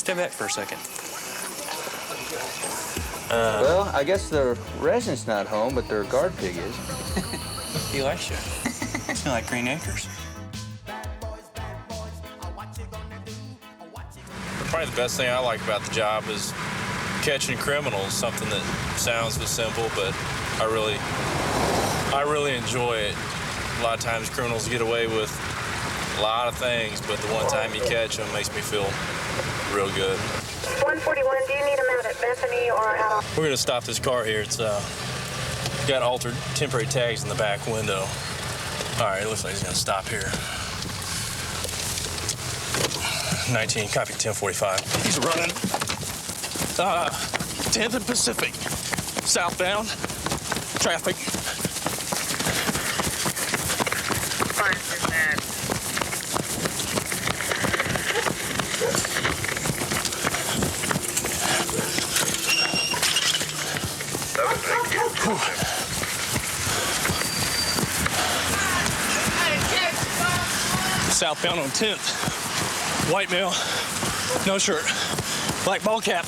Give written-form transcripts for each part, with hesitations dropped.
Step back for a second. Well, I guess the resident's not home, but their guard pig is. He likes you. Smell like Green Acres. Probably the best thing I like about the job is catching criminals, something that sounds simple, but I really enjoy it. A lot of times criminals get away with a lot of things, but the one time you catch them makes me feel real good. 141, do you need them out at Bethany or out? We're gonna stop this car here. It's got altered temporary tags in the back window. All right, it looks like it's gonna stop here. 19, copy 1045. He's running. 10th and Pacific. Southbound. Traffic. Southbound on 10th. White male, no shirt, black ball cap.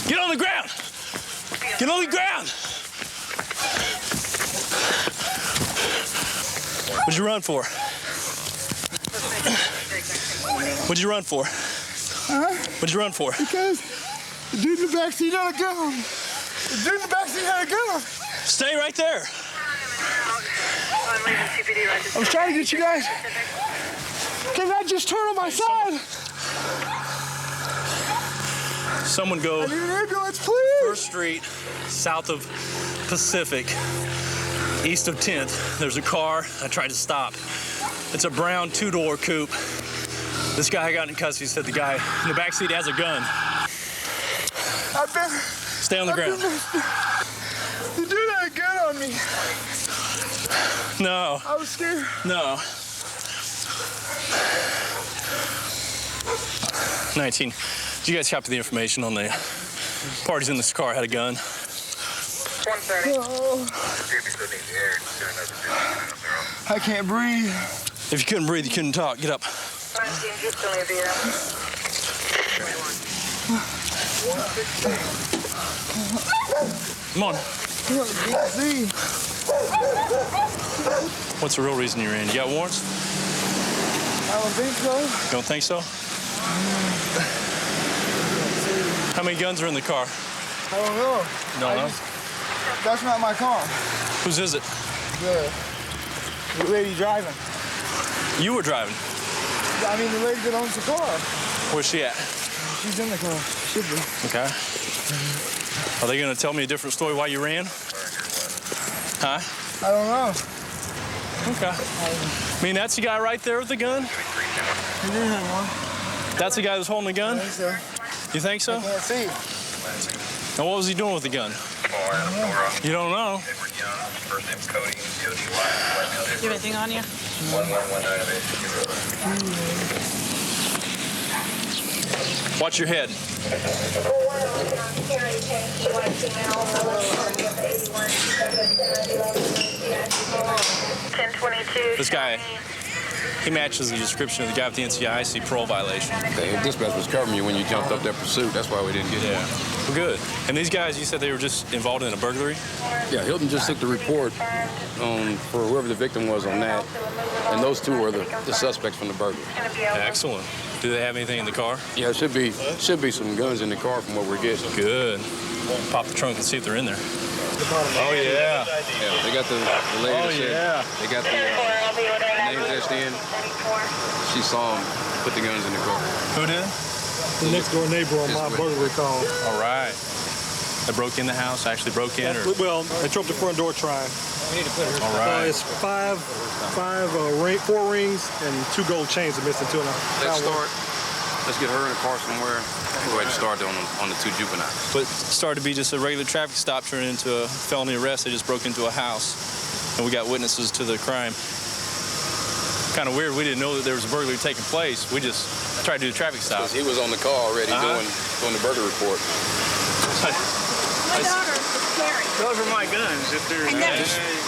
Get on the ground! Get on the ground! What'd you run for? What'd you run for? Huh? What'd you run for? Because the dude in the backseat had a gun. The dude in the backseat had a gun. Stay right there. I was trying to get you guys. Can I just turn on my side? Someone go. I need an ambulance, please. 1st Street, south of Pacific, east of 10th. There's a car. I tried to stop. It's a brown 2-door coupe. This guy I got in custody said the guy in the backseat has a gun. Stay on the ground. The dude had a gun on me. No. I was scared. No. 19. Did you guys copy the information on the parties in this car had a gun? 130. Oh. I can't breathe. If you couldn't breathe, you couldn't talk. Get up. Come on. What's the real reason you're in? You got warrants? I don't think so. You don't think so? How many guns are in the car? I don't know. Don't know? That's not my car. Whose is it? The lady driving. You were driving. I mean, the lady that owns the car. Where's she at? She's in the car. Should be. Okay. Are they going to tell me a different story why you ran? Huh? I don't know. Okay. I mean, that's the guy right there with the gun? He didn't have one. That's the guy that's holding the gun? I think so. You think so? I can't see. And what was he doing with the gun? You don't know? You have anything on you? Watch your head. This guy, he matches the description of the guy with the NCIC parole violation. The dispatch was covering you when you jumped up that pursuit. That's why we didn't get you. Yeah, well, good. And these guys, you said they were just involved in a burglary? Yeah, Hilton just took the report for whoever the victim was on that, and those two were the suspects from the burglary. Excellent. Do they have anything in the car? Yeah, should be some guns in the car from what we're getting. Good. Pop the trunk and see if they're in there. Oh, yeah. Yeah, they got the lady. Oh, yeah. They got the name test in. She saw them put the guns in the car. Who did? The next door neighbor on my burglary call. All right. They broke in the house, actually broke in? Or? Well, they dropped the front door trying. All right. It's four rings and 2 gold chains are missing too. Let's start. Let's get her in the car somewhere. Go ahead and start on the 2 juveniles. But it started to be just a regular traffic stop turned into a felony arrest. They just broke into a house, and we got witnesses to the crime. Kind of weird. We didn't know that there was a burglary taking place. We just tried to do a traffic stop. He was on the call already doing the burglary report. My daughter. carry? Those are my guns. If they're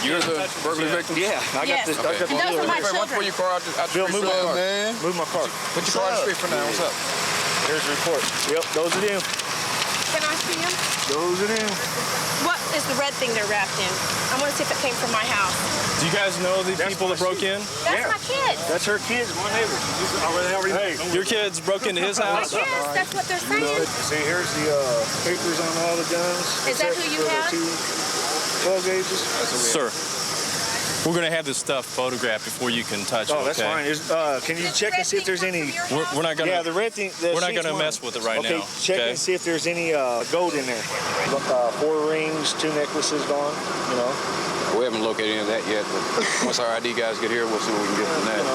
You're the burglary victim? yeah, I got this. I got And those are my Wait, children. pull your car out the Bill, street. move my car. man. Move my car. Put your car out the street for now. What's up? Here's the report. Yep, those are them. Can I see them? Those are them. What is the red thing they're wrapped in? I want to see if it came from my house. Do you guys know the people that broke in? That's my kids. That's her kids, my neighbors. Hey, Your kids broke into his My house? kids, that's what they're saying. see, here's the papers on all the guns. Is that who you have? 12 gauges. Sir, we're going to have this stuff photographed before you can touch it, Oh, that's okay? fine. Can you check and see if there's any? We're not going to... Yeah, the red thing. We're not going to mess with it right okay, now. Check and see if there's any gold in there. 4 rings, 2 necklaces gone. You know. We haven't located any of that yet, but once our ID guys get here, we'll see what we can get from that.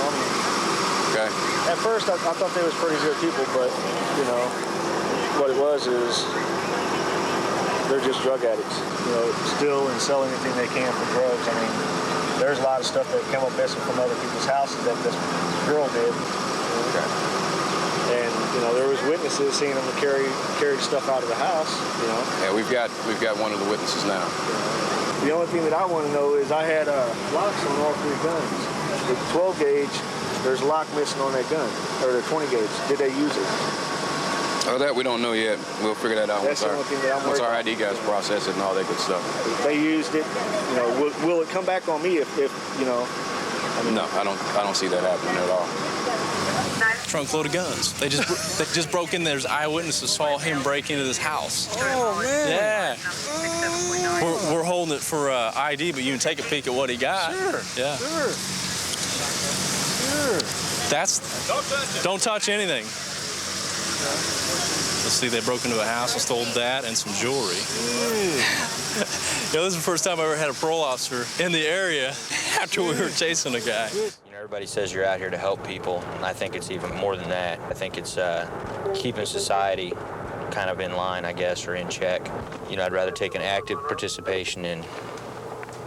Okay. At first, I thought they was pretty good people, but you know, what it was is they're just drug addicts. You know, steal and sell anything they can for drugs. I mean, there's a lot of stuff that came up missing from other people's houses that this girl did. Okay. And you know, there was witnesses seeing them carry stuff out of the house. You know. Yeah, we've got one of the witnesses now. The only thing that I want to know is I had locks on all 3 guns. With the 12 gauge, there's a lock missing on that gun, or the 20 gauge. Did they use it? Oh, that we don't know yet. We'll figure that out That's the only thing that I'm once our worried ID guys process it and all that good stuff. If they used it, you know, will it come back on me if you know? No, I don't see that happening at all. Trunk load of guns. They just broke in. There's eyewitnesses saw him break into this house. Oh, man. Yeah. We're holding it for ID, but you can take a peek at what he got. Sure. Yeah. Sure. Don't touch anything. Let's see, they broke into a house and stole that and some jewelry. This is the first time I ever had a parole officer in the area after we were chasing a guy. You know, everybody says you're out here to help people, and I think it's even more than that. I think it's keeping society kind of in line, I guess, or in check. You know, I'd rather take an active participation in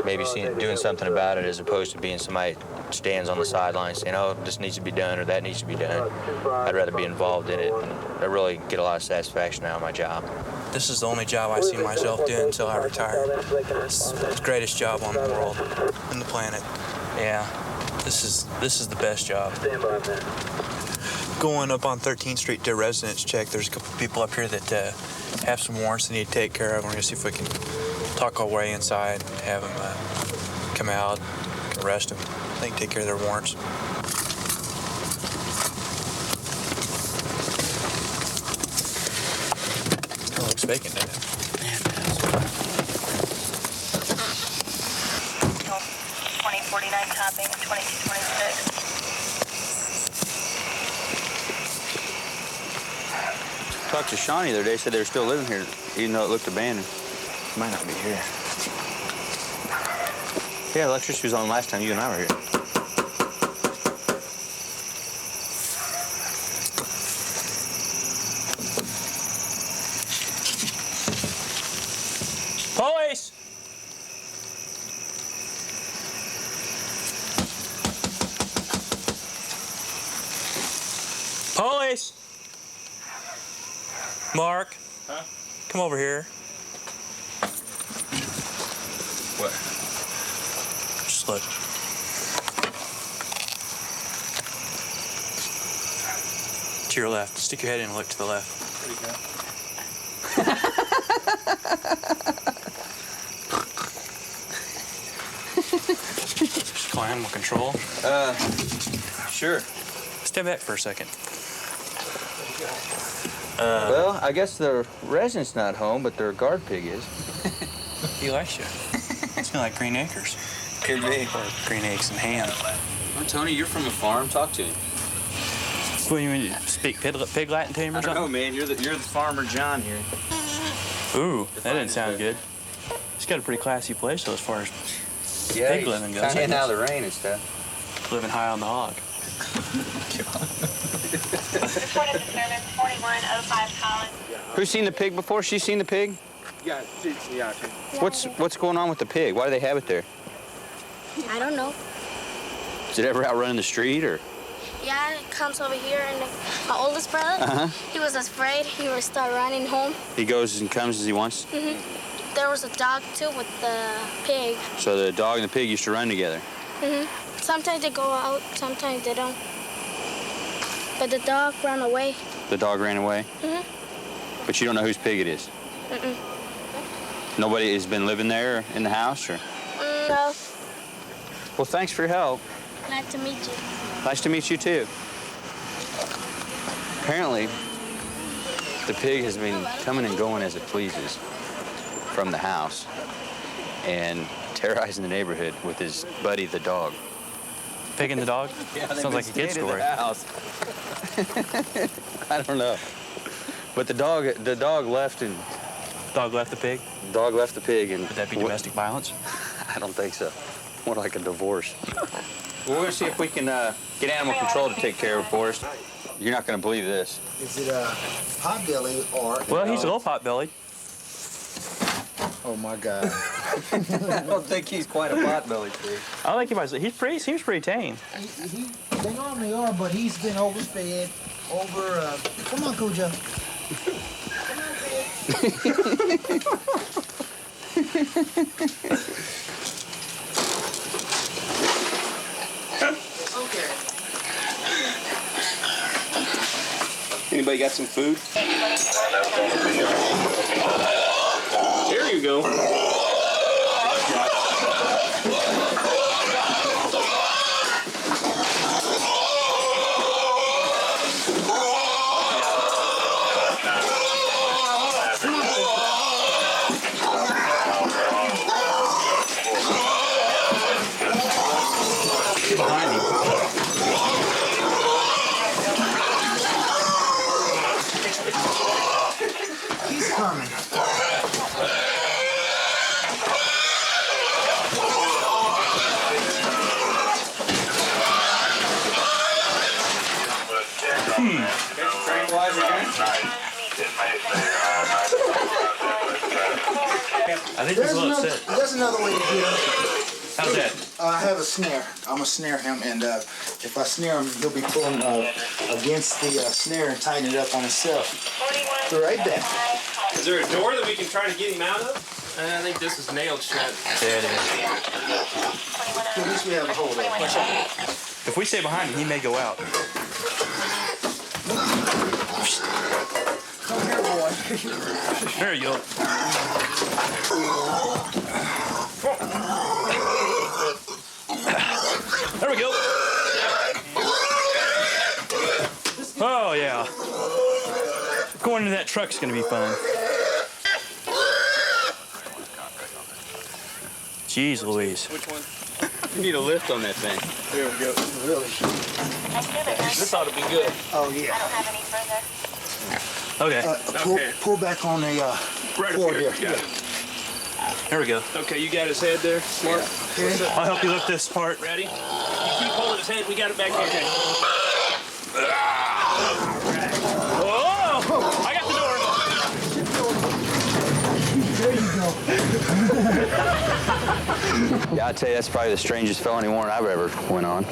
maybe doing something about it as opposed to being somebody that stands on the sidelines saying, oh, this needs to be done or that needs to be done. I'd rather be involved in it, and I really get a lot of satisfaction out of my job. This is the only job I see myself doing until I retire. It's the greatest job on the world, on the planet. Yeah, this is the best job. Going up on 13th Street to a residence check, there's a couple people up here that have some warrants they need to take care of. We're going to see if we can talk our way inside, have them come out, arrest them. They can take care of their warrants. Kind of looks vacant, doesn't it? 2049 topping, 2226. Talked to Shawnee the other day, said they were still living here, even though it looked abandoned. Might not be here. Yeah, electricity was on last time you and I were here. Police! Police! Mark. Huh? Come over here. What? Just look. To your left. Stick your head in and look to the left. Just call animal control. Sure. Step back for a second. Well, I guess the resident's not home, but their guard pig is. He likes you. It's like Green Acres. Could be. Or Green Eggs and Ham. Oh, Tony, you're from a farm. Talk to him. What, you mean to speak pig Latin to him or I don't something? know, man. You're the farmer John here. Ooh, that didn't sound good. He's got a pretty classy place though, as far as Yeah, pig living goes. kind of getting out of the rain and stuff. Living high on the hog. Reported disturbance, 4105 Collins. Who's seen the pig before? She's seen the pig? Yeah, yeah. What's going on with the pig? Why do they have it there? I don't know. Is it ever out running the street or? Yeah, it comes over here, and my oldest brother, he was afraid he would start running home. He goes and comes as he wants? there was a dog too with the pig. So the dog and the pig used to run together? Sometimes they go out, sometimes they don't. But the dog ran away. The dog ran away? But you don't know whose pig it is? Nobody has been living there in the house, or? No. Well, thanks for your help. Nice to meet you. Nice to meet you, too. Apparently, the pig has been coming and going as it pleases from the house and terrorizing the neighborhood with his buddy, the dog. Pig and the dog? Yeah, sounds like a kid story. I don't know. But the dog left and... Dog left the pig? Dog left the pig and... Would that be domestic violence? I don't think so. More like a divorce. We're going to see if we can get animal control to take care of it for us. You're not going to believe this. Is it a potbelly or... Well, he's a little pot-bellied. Oh, my God. I don't think he's quite a potbelly pig. I think he seems pretty tame. They normally are, but he's been overfed, come on, Cujo. Okay. Anybody got some food? There you go. Behind him. He's coming. I think he's a little upset. There's another way to get him. How's that? I have a snare. I'm gonna snare him, and if I snare him, he'll be pulling against the snare and tighten it up on himself. Right there. Is there a door that we can try to get him out of? I think this is nailed shut. There it is. At least we have a hold of it. If we stay behind him, he may go out. Come here, boy. There you go. There we go. Oh, yeah. Going into that truck's going to be fun. Jeez Louise. Which one? You need a lift on that thing. There we go. Really? This ought to be good. Oh, yeah. Okay. Pull back on the Right floor up here. here. Got it. There we go. Okay, you got his head there, Mark? I'll help you lift this part. Ready? You keep holding his head. We got it back here. Okay. Whoa! I got There you go. Yeah, I'd say that's probably the strangest felony warrant I've ever went on.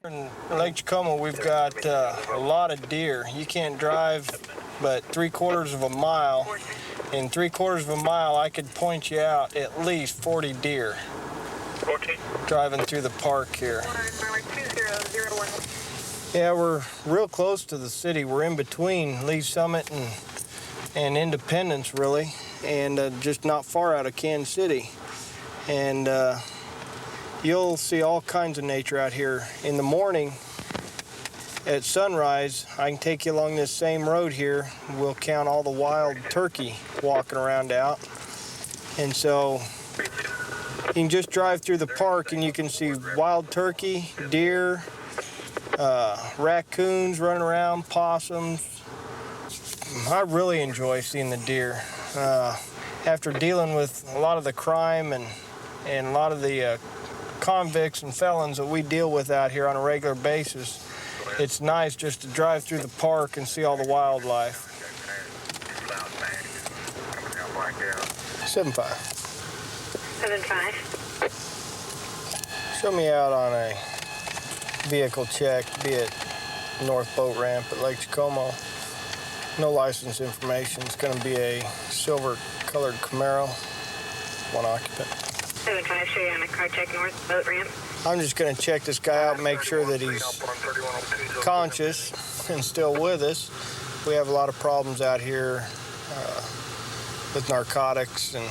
In Lake Tacoma, we've got a lot of deer. You can't drive but 3/4 of a mile. In 3/4 of a mile, I could point you out at least 40 deer driving through the park here. Yeah, we're real close to the city. We're in between Lee Summit and Independence, really, and just not far out of Kansas City. And you'll see all kinds of nature out here. In the morning, at sunrise, I can take you along this same road here. We'll count all the wild turkey walking around out. And so you can just drive through the park and you can see wild turkey, deer, raccoons running around, possums. I really enjoy seeing the deer. After dealing with a lot of the crime and a lot of the convicts and felons that we deal with out here on a regular basis, it's nice just to drive through the park and see all the wildlife. 7-5. 7-5. Show me out on a vehicle check, be it North Boat Ramp at Lake Tacoma. No license information. It's going to be a silver-colored Camaro. one occupant. 7-5, show you on a car check north, boat ramp. I'm just going to check this guy out and make sure that he's conscious and still with us. We have a lot of problems out here with narcotics and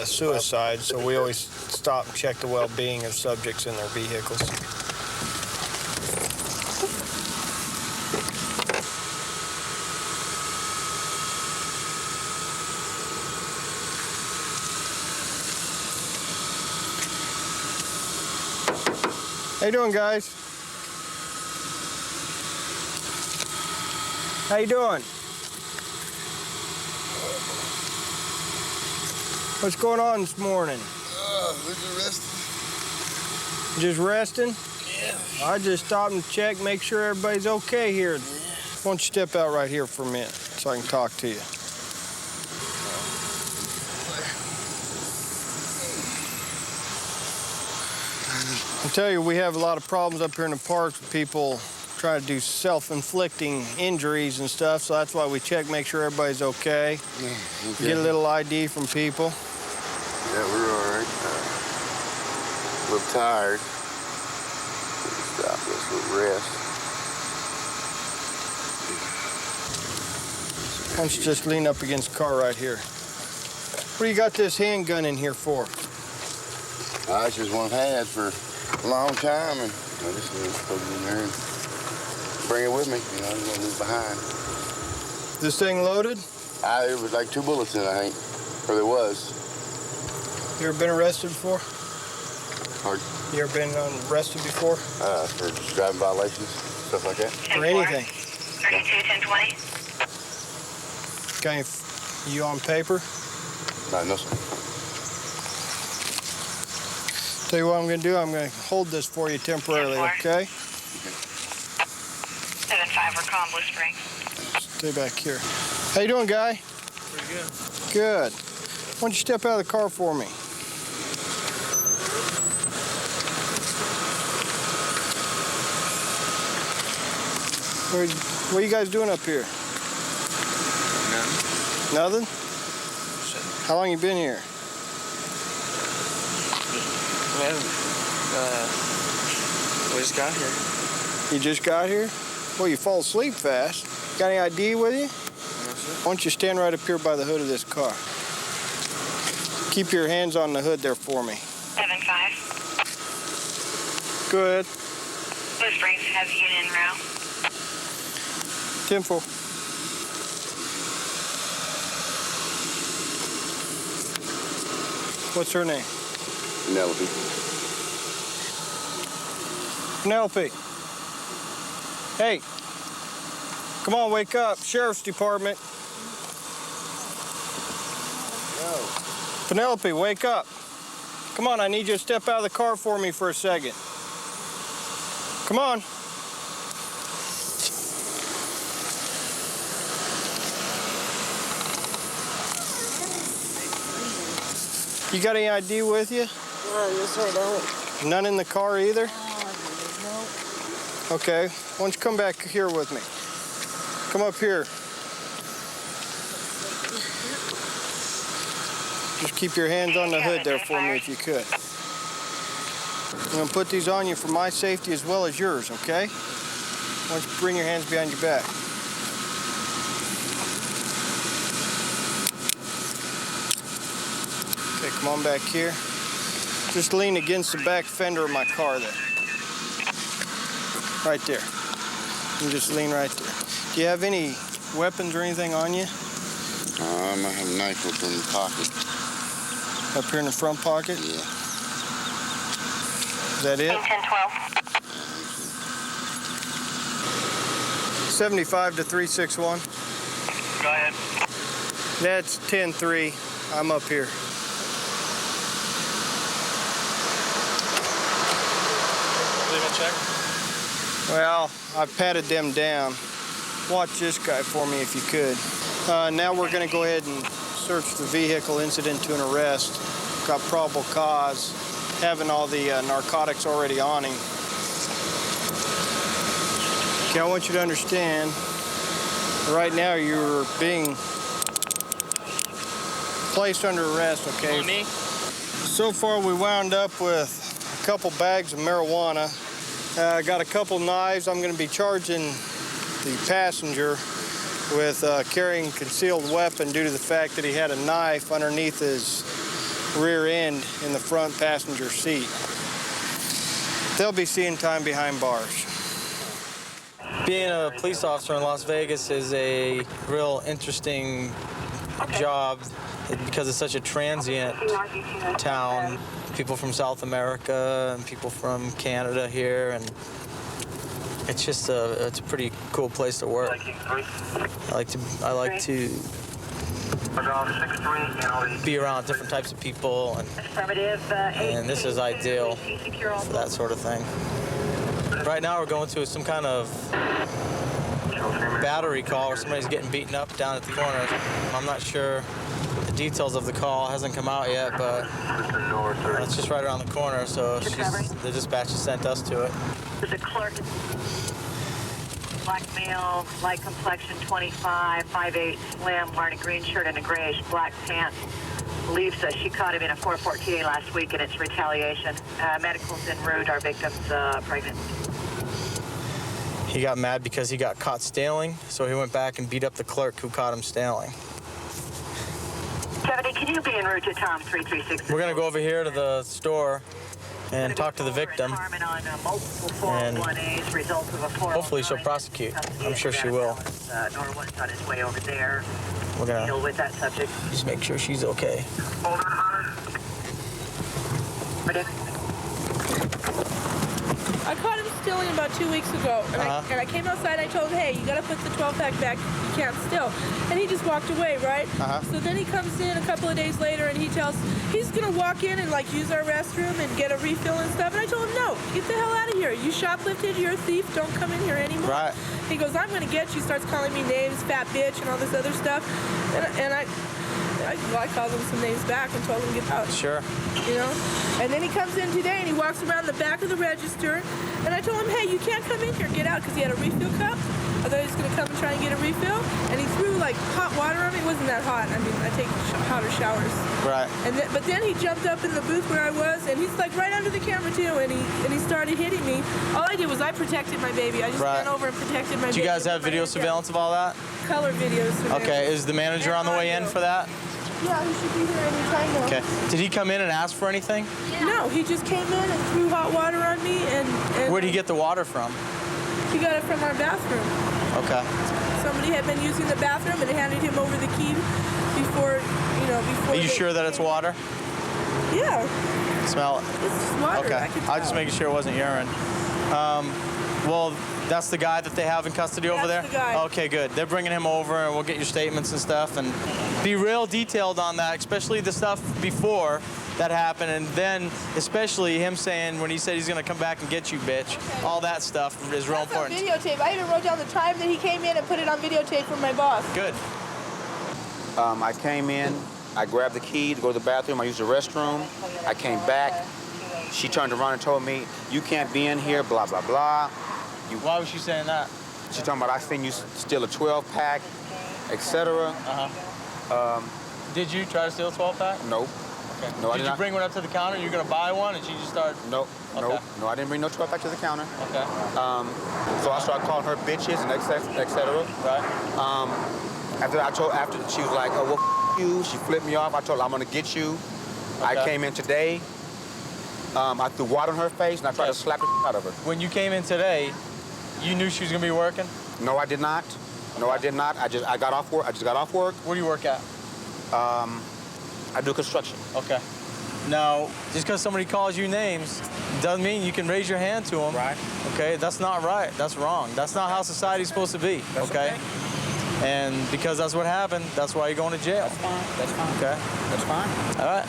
suicide, so we always stop and check the well-being of subjects in their vehicles. How you doing, guys? How you doing? What's going on this morning? We're just resting. Just resting? Yeah. I just stopped and checked, make sure everybody's okay here. Yeah. Why don't you step out right here for a minute so I can talk to you? I tell you, we have a lot of problems up here in the parks with people trying to do self-inflicting injuries and stuff, so that's why we check, make sure everybody's okay. Yeah, okay. Get a little ID from people. Yeah, we're all right. A little tired. Stop this little rest. Why don't you just lean up against the car right here? What do you got this handgun in here for? It's just one I've had for a long time, and I just put it in there and bring it with me. You know, I don't want to leave it behind. This thing loaded? There was like 2 bullets in it, I think. Or there was. You ever been arrested before? Pardon? You ever been arrested before? For driving violations, stuff like that. For anything? 32, 1020. Okay, you on paper? No, sir. Tell you what I'm going to do. I'm going to hold this for you temporarily, okay? 7-5, we're calling Blue Springs. Stay back here. How you doing, guy? Pretty good. Good. Why don't you step out of the car for me? What are you guys doing up here? Nothing. Nothing? How long you been here? We just got here. You just got here? Well, you fall asleep fast. Got any ID with you? No, sir. Why don't you stand right up here by the hood of this car? Keep your hands on the hood there for me. 7-5. Good. Blue Springs has Union Row. 10-4. What's her name? Penelope. Penelope. Hey. Come on, wake up. Sheriff's Department. No. Penelope, wake up. Come on, I need you to step out of the car for me for a second. Come on. You got any ID with you? Yes, I don't. None in the car either? No. Okay. Why don't you come back here with me? Come up here. Just keep your hands on the hood there for me if you could. I'm going to put these on you for my safety as well as yours, okay? Why don't you bring your hands behind your back? Okay, come on back here. Just lean against the back fender of my car there. Right there. You just lean right there. Do you have any weapons or anything on you? I have a knife up in the pocket. Up here in the front pocket? Yeah. Is that it? 10-12. 75 to 361. Go ahead. That's 10-3. I'm up here. Leave a check. Well, I patted them down. Watch this guy for me if you could. Now we're going to go ahead and search the vehicle, incident to an arrest. Got probable cause, having all the narcotics already on him. Okay, I want you to understand, right now you're being placed under arrest, okay? On me? So far, we wound up with a couple bags of marijuana. Got a couple knives. I'm going to be charging the passenger with carrying concealed weapon due to the fact that he had a knife underneath his rear end in the front passenger seat. They'll be seeing time behind bars. Being a police officer in Las Vegas is a real interesting job because it's such a transient town. People from South America and people from Canada here, and it's just it's a pretty cool place to work. I like to be around different types of people, and this is ideal for that sort of thing. Right now we're going to some kind of battery call where somebody's getting beaten up down at the corner. I'm not sure the details of the call. It hasn't come out yet, but it's just right around the corner, so the dispatch has sent us to it. The clerk, black male, light complexion, 25, 5'8", slim, wearing a green shirt and a grayish black pants. Believes she caught him in a 4-4 TA last week, and it's retaliation. Medical's en route. Our victim's pregnant. He got mad because he got caught stealing, so he went back and beat up the clerk who caught him stealing. 70, can you be en route to Tom 336? We're going to go over here to the store and talk to the victim, and hopefully she'll prosecute. I'm sure she will. Norwood's on his way over there. We're going deal with that subject. Just make sure she's okay. Hold on, Hunter. Ready? I caught him stealing about 2 weeks ago, and, I came outside and I told him, hey, you gotta put the 12-pack back, you can't steal. And he just walked away, right? So then he comes in a couple of days later and he's gonna walk in and like use our restroom and get a refill and stuff. And I told him, no, get the hell out of here. You shoplifted, you're a thief, don't come in here anymore. Right. He goes, I'm gonna get you, starts calling me names, fat bitch, and all this other stuff. And I called him some names back and told him to get out. Sure. You know? And then he comes in today and he walks around the back of the register, and I told him, hey, you can't come in here, get out, because he had a refill cup. I thought he was going to come and try and get a refill, and he threw like hot water on me. It wasn't that hot. I mean, I take hotter showers. Right. But then he jumped up in the booth where I was, and he's like right under the camera too, and he started hitting me. All I did was I protected my baby. I just went over and protected my baby. Do you guys have video surveillance of all that? Color videos. Okay, is the manager on the way in for that? Yeah, he should be here any time now. Okay. Did he come in and ask for anything? No, he just came in and threw hot water on me, and Where'd he get the water from? He got it from our bathroom. Okay. Somebody had been using the bathroom and they handed him over the key before. Are you sure that it's water? Yeah. Smell it. It's just water. Okay. I was just making sure it wasn't urine. Well, that's the guy that they have in custody over there? That's the guy. Okay, good. They're bringing him over, and we'll get your statements and stuff, and be real detailed on that, especially the stuff before that happened, and then especially him saying when he said he's going to come back and get you, bitch. Okay. All that stuff is real important. On videotape. I even wrote down the time that he came in and put it on videotape for my boss. Good. I came in, I grabbed the key to go to the bathroom, I used the restroom, I came back, she turned around and told me, you can't be in here, blah, blah, blah. Why was she saying that? She's talking about I seen you steal a 12-pack, etc. Did you try to steal a 12-pack? Nope. Okay. No, did you bring one up to the counter? You're going to buy one, and she just started? Nope. Okay. No, I didn't bring no 12-pack to the counter. Okay. So I started calling her bitches and etc. Right. After she was like, oh, well, you, she flipped me off. I told her, I'm going to get you. Okay. I came in today. I threw water on her face, and I tried to slap the out of her. When you came in today, you knew she was going to be working? No, I did not. No, I did not. I got off work. I just got off work. Where do you work at? I do construction. Okay. Now, just because somebody calls you names doesn't mean you can raise your hand to them. Right. Okay, that's not right. That's wrong. That's not how society's supposed to be. Okay? And because that's what happened, that's why you're going to jail. That's fine. That's fine. Okay. That's fine. All right.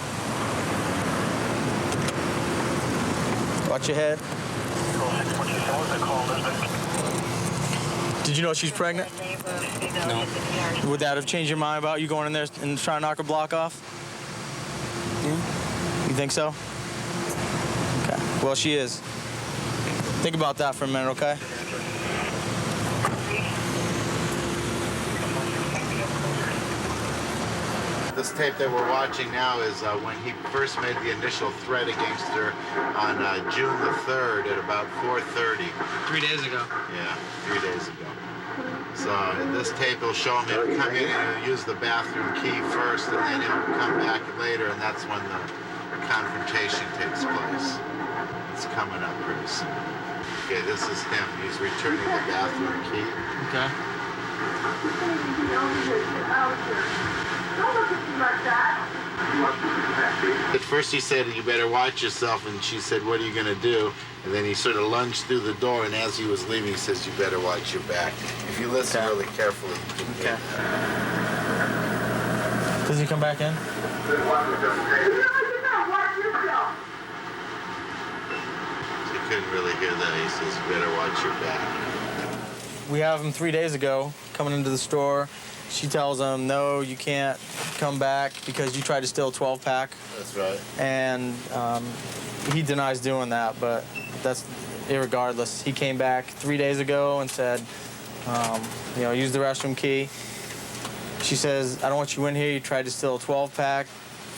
Watch your head. Did you know she's pregnant? No. Would that have changed your mind about you going in there and trying to knock her block off? You think so? Okay. Well, she is. Think about that for a minute, okay? This tape that we're watching now is when he first made the initial threat against her on June the 3rd at about 4:30. 3 days ago. Yeah, 3 days ago. So this tape will show him he'll come in and he'll use the bathroom key first, and then he'll come back later, and that's when the confrontation takes place. It's coming up pretty soon. Okay, this is him. He's returning the bathroom key. Okay. At first he said, "You better watch yourself," and she said, "What are you going to do?" And then he sort of lunged through the door, and as he was leaving, he says, "You better watch your back." If you listen really carefully, you can hear that. Does he come back in? You couldn't really hear that. He says, "You better watch your back." We have him 3 days ago coming into the store. She tells him, "No, you can't come back because you tried to steal a 12-pack." That's right. And he denies doing that, but that's irregardless. He came back 3 days ago and said, use the restroom key. She says, "I don't want you in here. You tried to steal a 12-pack."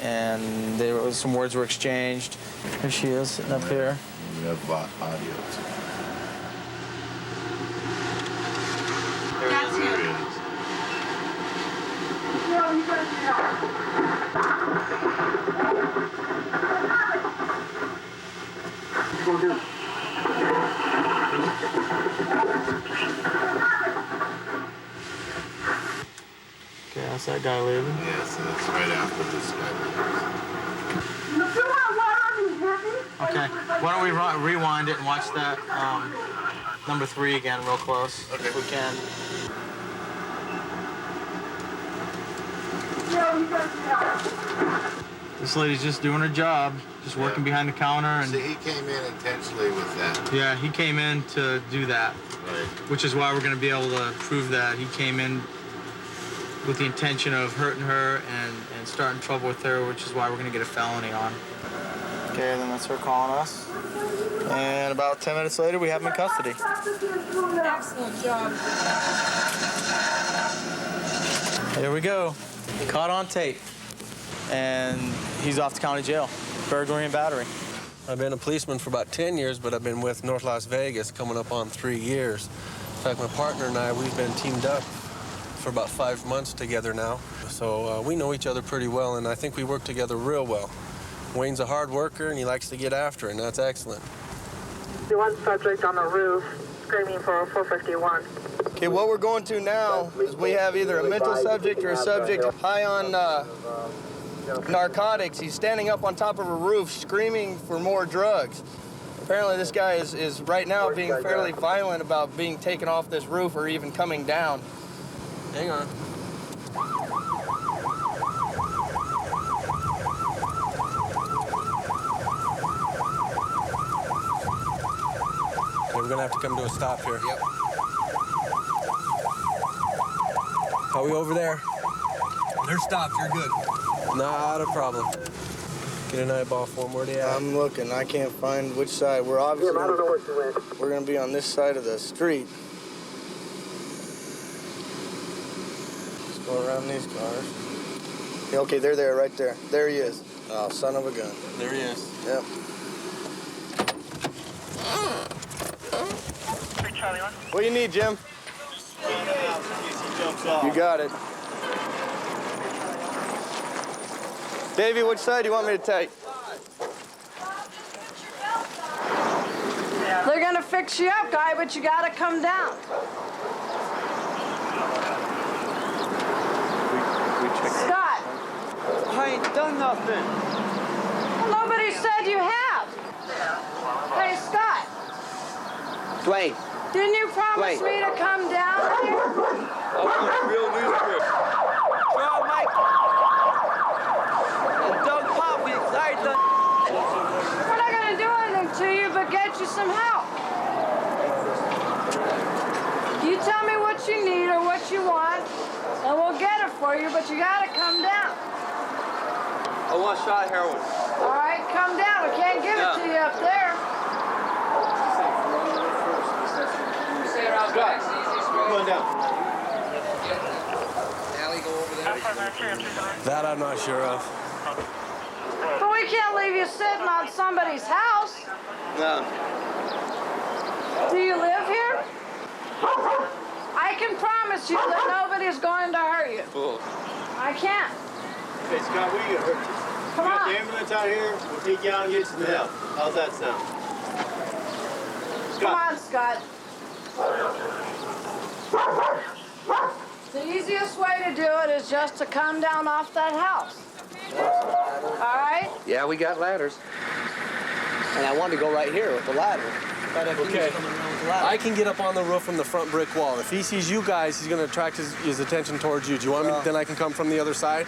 And some words were exchanged. Here she is, sitting up here. We have audio. There he is. Okay, that's that guy leaving. Yeah, so that's right after this guy leaves. Okay, why don't we rewind it and watch that number 3 again real close, if we can. This lady's just doing her job, just working behind the counter. And See, he came in intentionally with that. yeah, he came in to do that, Right. which is why we're going to be able to prove that. He came in with the intention of hurting her and starting trouble with her, which is why we're going to get a felony on. Okay, then that's her calling us. And about 10 minutes later, we have him in custody. Excellent job. Here we go. Caught on tape. And he's off to county jail. Burglary and battery. I've been a policeman for about 10 years, but I've been with North Las Vegas coming up on 3 years. In fact, my partner and I, we've been teamed up for about 5 months together now. So we know each other pretty well, and I think we work together real well. Wayne's a hard worker, and he likes to get after it, and that's excellent. The one subject on the roof screaming for 451. Okay, what we're going to now is we have either a mental subject or a subject high on narcotics. He's standing up on top of a roof screaming for more drugs. Apparently this guy is right now being fairly violent about being taken off this roof or even coming down. Hang on. Okay, we're gonna have to come to a stop here. Yep. Are we over there? They're stopped, you're good. Not a problem. Get an eyeball for him. Where they at? I'm looking, I can't find which side. We're obviously, I don't know what you went. we're gonna be on this side of the street. Let's go around these cars. Yeah, okay, they're there, right there. There he is. Oh, son of a gun. There he is. Yep. What do you need, Jim? You got it. Davey, which side do you want me to take? They're gonna fix you up, guy, but you gotta come down. Scott. I ain't done nothing. Nobody said you have. Hey, Scott. Dwayne. Didn't you promise me to come down here? Real newspaper. Draw Mike. And Doug Pop, we excited the We're not gonna do anything to you but get you some help. You tell me what you need or what you want, and we'll get it for you, but you gotta come down. I want a shot of heroin. All right, come down. I can't give it to you up there. Come on down. Allie, go over there. That I'm not sure of. But we can't leave you sitting on somebody's house. No. Do you live here? I can promise you that nobody's going to hurt you. Cool. I can't. Hey, Scott, we get hurt. Come We got on. the ambulance out here. We'll take you out and get some help. How's that sound? Come on, Scott. The easiest way to do it is just to come down off that house. All right? Yeah, we got ladders. And I wanted to go right here with the ladder. Okay. I can get up on the roof from the front brick wall. If he sees you guys, he's going to attract his attention towards you. Do you want me? Then I can come from the other side.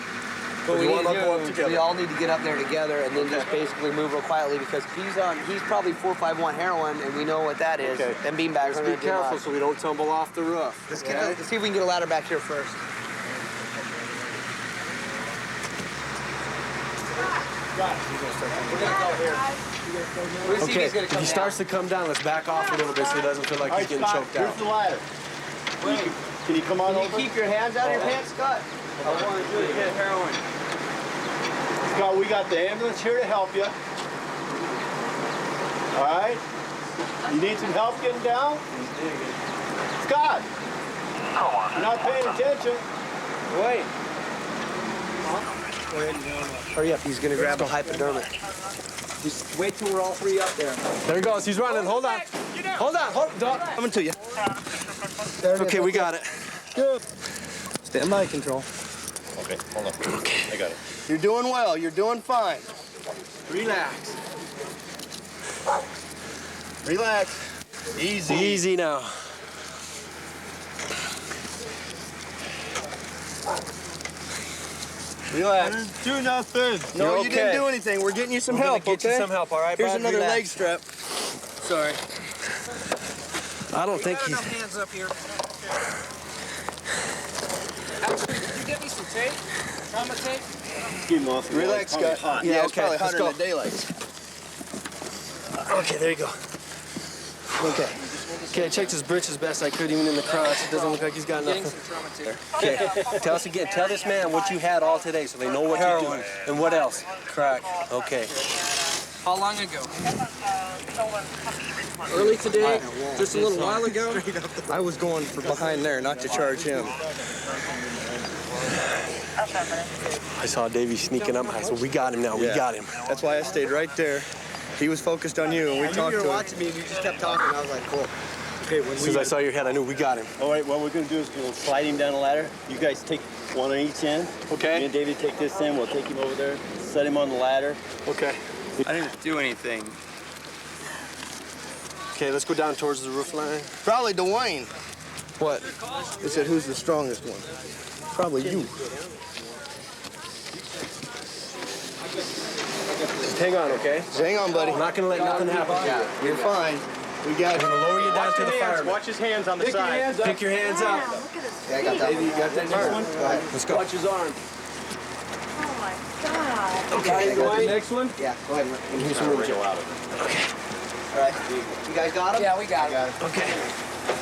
But we want to go up we together. all need to get up there together and then just basically move real quietly because he's probably 451 heroin and we know what that is. Okay. Them beanbags are Be going to do careful much. so we don't tumble off the roof. Let's see if we can get a ladder back here first. Okay, if he starts to come down, let's back off a little bit so he doesn't feel like he's getting choked out. Here's the ladder. Can you come on over? Can you keep your hands out of your pants, Scott? I want to hit heroin. Scott, we got the ambulance here to help you. All right? You need some help getting down? Scott! You're not paying attention. Wait. Hurry up, he's going to grab a hypodermic. Just wait till we're all three up there. There he goes. He's running. Hold on. Hold on. Coming to you. Okay, we got it. Good. Stand by control. Okay, hold on. Okay. I got it. You're doing well. You're doing fine. Relax. Relax. Easy. Easy now. Relax. Do nothing. No, You're you didn't okay. do anything. We're getting you some We're gonna help, get okay? you some help, all right, Here's bud? another Relax. leg strap. Sorry. I don't think he's... hands up here. Actually, did you get me some tape? Trauma tape? Keep him off the Relax, wall. It's Scott. probably hot. Yeah, it's okay, probably let's hotter in go. the daylight. Okay, there you go. Okay. Okay, I checked his britches best I could, even in the crotch. It doesn't look like he's got Getting nothing. some trauma tape. Okay, tell us again. Tell this man what you had all today so they know what you're doing. And what else? Crack. Okay. How long ago? Early today, just a little while ago. I was going for behind there, not to charge him. I saw Davey sneaking up. I said, we got him now. We got him. That's why I stayed right there. He was focused on you, and we talked to him. You were watching me, and you just kept talking. I was like, cool. Okay, As soon as I saw your head, I knew we got him. All right, what we're going to do is we'll slide him down the ladder. You guys take one on each end. Okay. Me and David take this end. We'll take him over there, set him on the ladder. Okay. I didn't do anything. Okay, let's go down towards the roof line. Probably Dwayne. What? They said, who's the strongest one? Probably you. Just hang on, okay? Just hang on, buddy. I'm not going to let nothing happen to you. You're fine. We got it. I'm going to lower you down to the fireman. Watch his hands on the side. Pick your hands up. Yeah, I got that one. You got that next one? Go ahead. Let's go. Watch his arm. Oh my God. Okay, Got the next one? Yeah, go ahead. Give me some room. Out of it. Okay. All right. You guys got him? Yeah, we got him. Okay.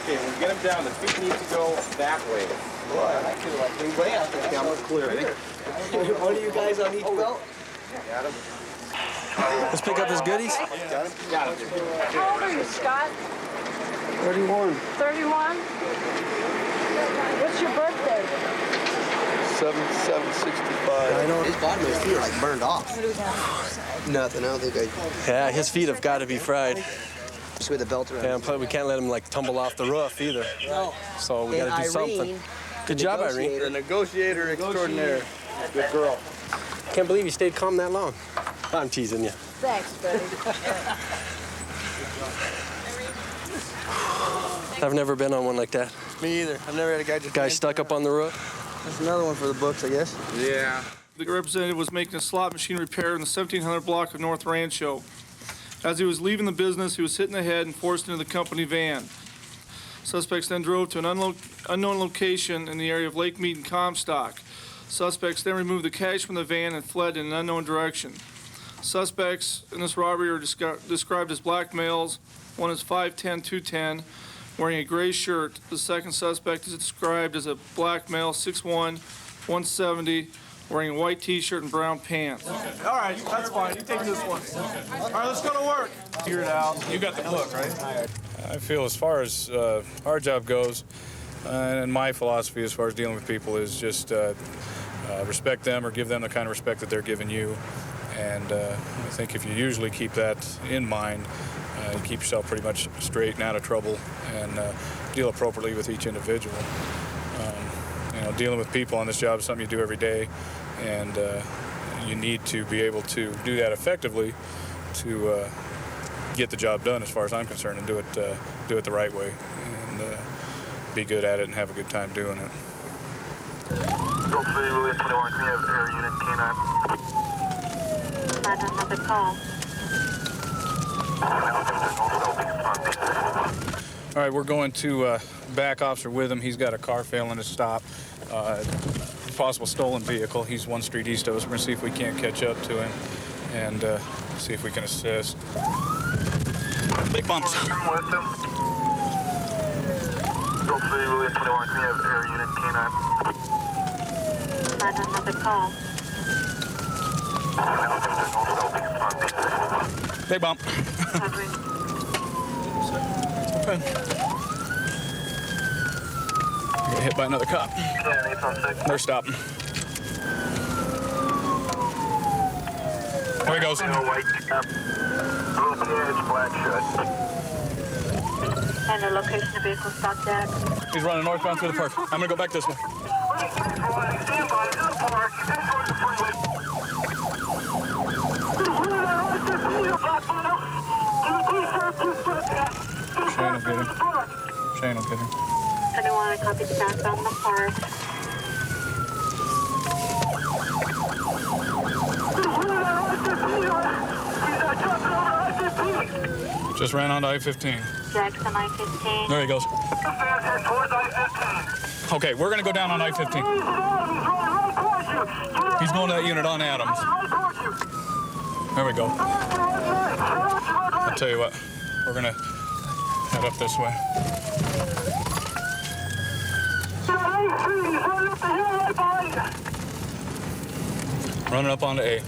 Okay, when we get him down, the feet need to go that way. Boy, I feel like we way out there. Yeah, I'm clear. One of you guys on each belt? Got him. Let's pick up his goodies. Got him? Got him. How old are you, Scott? 31. 31? What's your birthday? 7/7/65. I know. His bottom of his feet are like burned off. Nothing. I don't think I. Yeah, his feet have got to be fried. Just with the belt around. Yeah, and plus we can't let him like tumble off the roof either. No. So we got to do something. Good job, Irene. The negotiator extraordinaire. Good girl. Can't believe you stayed calm that long. I'm teasing you. Thanks, buddy. I've never been on one like that. Me either. I've never had a guy just. Guy stuck up on the roof. That's another one for the books, I guess. Yeah. The representative was making a slot machine repair in the 1700 block of North Rancho. As he was leaving the business, he was hit in the head and forced into the company van. Suspects then drove to an unknown location in the area of Lake Mead and Comstock. Suspects then removed the cash from the van and fled in an unknown direction. Suspects in this robbery are described as black males. One is 5'10", 210, wearing a gray shirt. The second suspect is described as a black male, 6'1", 170, wearing a white t-shirt and brown pants. Okay. All right, that's fine. You take this one. All right, let's go to work. Figure it out. You got the book, right? I feel as far as our job goes, and my philosophy as far as dealing with people is just respect them or give them the kind of respect that they're giving you. And I think if you usually keep that in mind, you keep yourself pretty much straight and out of trouble and deal appropriately with each individual. You know, dealing with people on this job is something you do every day, and you need to be able to do that effectively to get the job done, as far as I'm concerned, and do it the right way, and be good at it and have a good time doing it. Another call. All right, we're going to back Officer Witham. He's got a car failing to stop. Possible stolen vehicle. He's one street east of us. We're going to see if we can't catch up to him and see if we can assist. Big bumps. Another call. Big bump. Get hit by another cop. They're stopping. There he goes. And the location of vehicle stopped at? He's running northbound through the park. I'm gonna go back this way. Shane will get him. Shane will get him. Anyone copy the backbound in the park? Just ran onto I-15. Jackson I-15. There he goes. Okay, we're gonna go down on I-15. He's going to that unit on Adams. There we go. I'll tell you what, we're gonna head up this way. Running up onto A.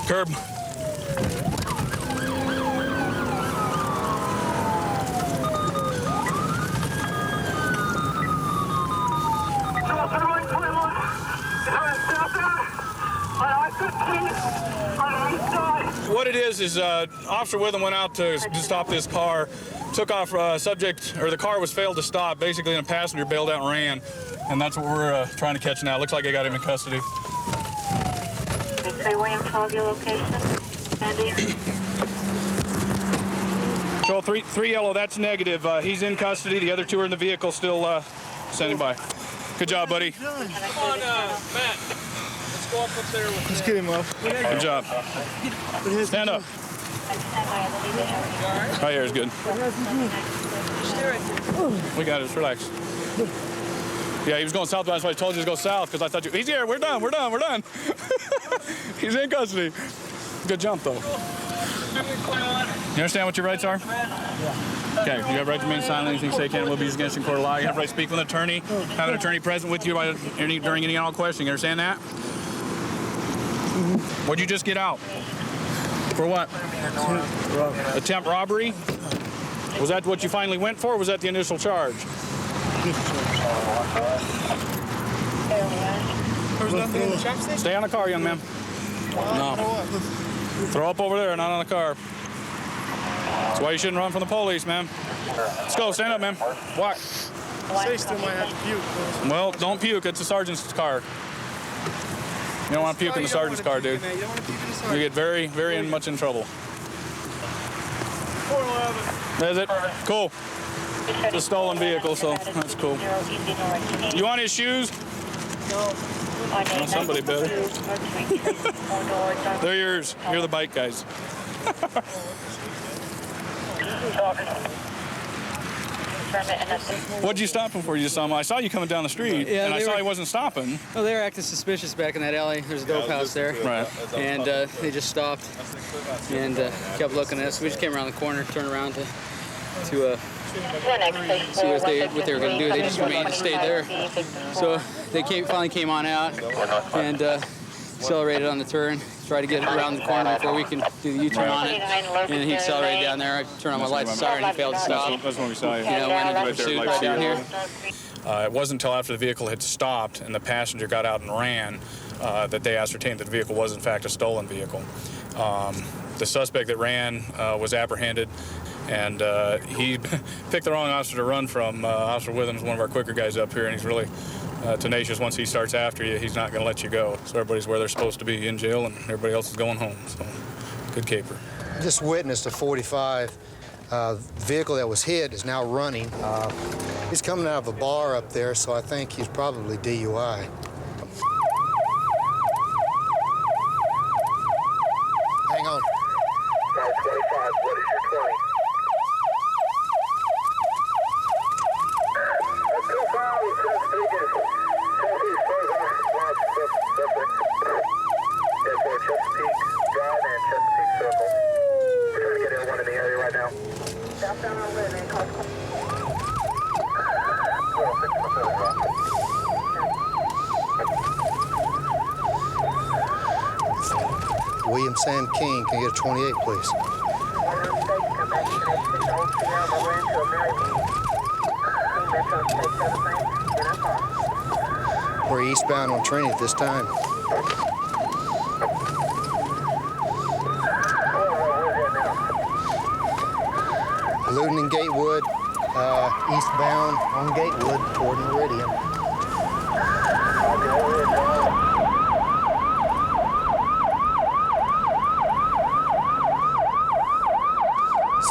Curb. What it is Officer Witham went out to stop this car, took off the car was failed to stop, basically, and a passenger bailed out and ran, and that's what we're trying to catch now. Looks like they got him in custody. Say William 12, your location. Andy. So 3 yellow, that's negative. He's in custody. The other 2 are in the vehicle, still standing by. Good job, buddy. Come on, Matt. Let's go up there with Let's get him up. Good job. Stand up. Right here is good. We got it. Just relax. Yeah, he was going southbound, so I told you to go south because I thought he's here. We're done. We're done. He's in custody. Good jump, though. You understand what your rights are? Yeah. Okay, you have right to remain silent. Anything you say can and will be used against you in court of law. You have right to speak with an attorney. Have an attorney present with you during any and all questioning. You understand that? What'd you just get out? For what? Attempt robbery? Was that what you finally went for, or was that the initial charge? There's nothing in the chopstick? Stay on the car, young man. No. Throw up over there, not on the car. That's why you shouldn't run from the police, man. Let's go, stand up, man. Walk. Say still might have to puke. Well, don't puke, it's the sergeant's car. You don't want to puke in the sergeant's car, dude. You get very, very much in trouble. 411. Is it? Cool. It's a stolen vehicle, so that's cool. You want his shoes? No. Well, somebody better. They're yours. You're the bike guys. What'd you stop him for? You just saw him. I saw you coming down the street, and I saw he wasn't stopping. Well, they were acting suspicious back in that alley. There's a dope house there. Right. And they just stopped and kept looking at us. We just came around the corner, turned around to to see what they were going to do. They just remained, stayed there. So they finally came on out and accelerated on the turn, tried to get around the corner before we can do the U-turn on it. And he accelerated down there. I turned on my lights and siren, he failed to stop. That's when we saw you. Yeah, went into pursuit right down here. It wasn't until after the vehicle had stopped and the passenger got out and ran that they ascertained that the vehicle was in fact a stolen vehicle. The suspect that ran was apprehended, and he picked the wrong officer to run from. Officer Withams, one of our quicker guys up here, and he's really tenacious. Once he starts after you, he's not going to let you go. So everybody's where they're supposed to be, in jail, and everybody else is going home. So good caper. Just witnessed a 45. The vehicle that was hit is now running. He's coming out of a bar up there, so I think he's probably DUI. Hang on. 25, what is your 20? Chesapeake Drive and Chesapeake Circle. We're trying to get everyone in the area right now. Southbound on Langley, William Sam King, can you get a 28, please? We're eastbound on Trinity at this time. Luden and Gatewood, eastbound on Gatewood toward Meridian.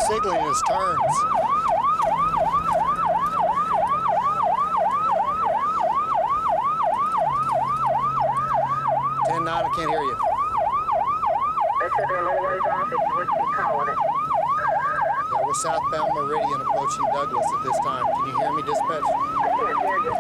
Signaling his turns. I can't hear you. They said they're a little ways off if you would keep calling it. Yeah, we're southbound Meridian approaching Douglas at this time. Can you hear me, dispatch? I can't hear you.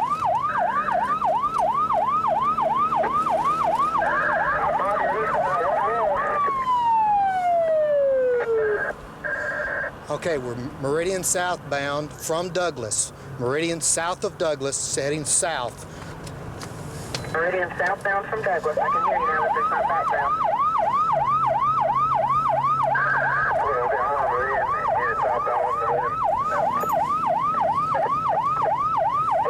Okay, we're Meridian southbound from Douglas. Meridian south of Douglas, heading south. Meridian southbound from Douglas. I can hear you now, but there's not background. Okay, I'm on Meridian. Headed southbound on Meridian.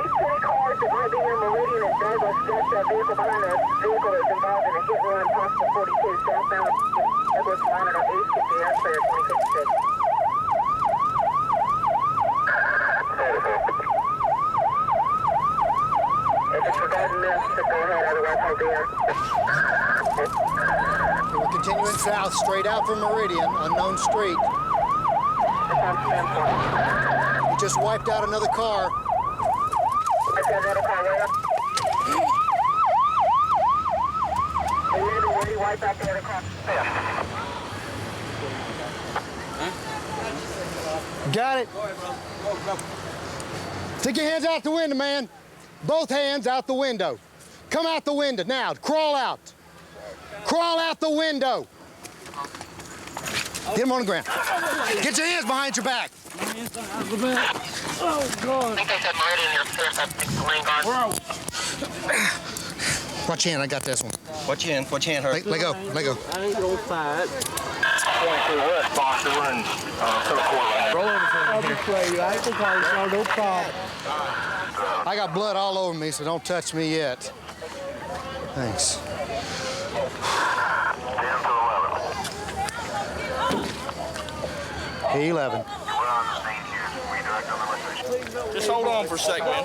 These 20 cars that might be near Meridian and Douglas got that vehicle behind a vehicle that's involved in a hit and run, possible 42 southbound Douglas monitor 8 should be out there 2056. We're continuing south, straight out from Meridian, unknown street. He just wiped out another car. Got it. Take your hands out the window, man. Both hands out the window. Come out the window now. Crawl out. Crawl out the window. Get him on the ground. Get your hands behind your back. Oh, God. I think I said Meridian here first. I think the lane guard. Watch your hand. I got this one. Watch your hand. Watch your hand, hurt. Let go. Let go. I ain't gonna fight. Going to the west, boxer. We're in third quarter right now. Roll over for me here. I can call you, no problem. I got blood all over me, so don't touch me yet. Thanks. K11. Just hold on for a second, man.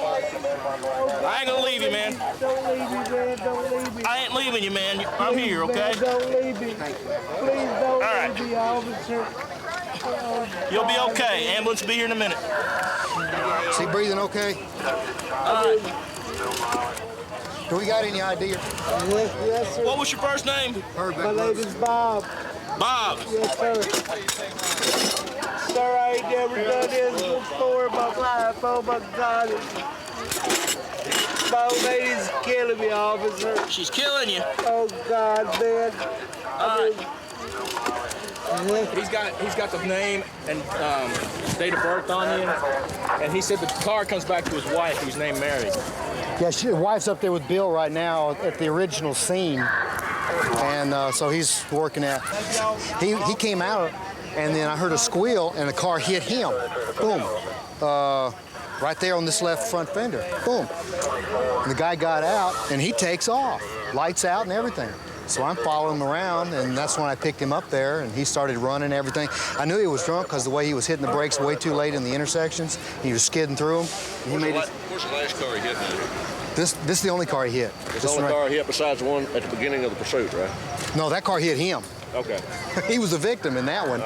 I ain't gonna leave you, man. Don't leave me, man. Don't leave me. I ain't leaving you, man. I'm here, okay? Man, don't leave me. Please don't leave me, officer. You'll be okay. Ambulance will be here in a minute. Is he breathing okay? All right. Do we got any idea? Yes, sir. What was your first name? My name is Bob. Bob. Yes, sir. Sir, I ain't never done this before in my life. Oh, my God. My old lady's killing me, officer. She's killing you. Oh, God, man. All right. He's got the name and date of birth on you, and he said the car comes back to his wife, who's named Mary. Yeah, his wife's up there with Bill right now at the original scene, and so he's working at. He came out, and then I heard a squeal, and the car hit him. Boom. Right there on this left front fender. Boom. And the guy got out, and he takes off. Lights out and everything. So I'm following him around, and that's when I picked him up there, and he started running and everything. I knew he was drunk because the way he was hitting the brakes way too late in the intersections. He was skidding through them. He made it. Where's the last car he hit? This is the only car he hit. It's the only car he hit besides the one at the beginning of the pursuit, right? No, that car hit him. Okay. He was a victim in that one.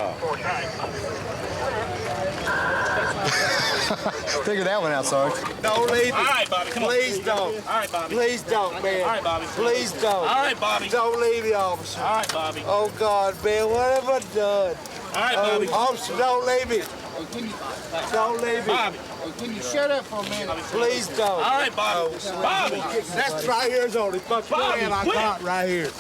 Figure that one out, Sarge. Don't leave me. All right, Bobby, come on. Please don't. All right, Bobby. Please don't, man. All right, Bobby. Please don't. All right, Bobby. Don't leave me, officer. All right, Bobby. Oh, God, man, what have I done? All right, Bobby. Officer, don't leave me. Don't leave me. Bobby. Can you shut up for a minute? Please don't. All right, Bobby. Bobby. That's right here's the only fucking man I got right here.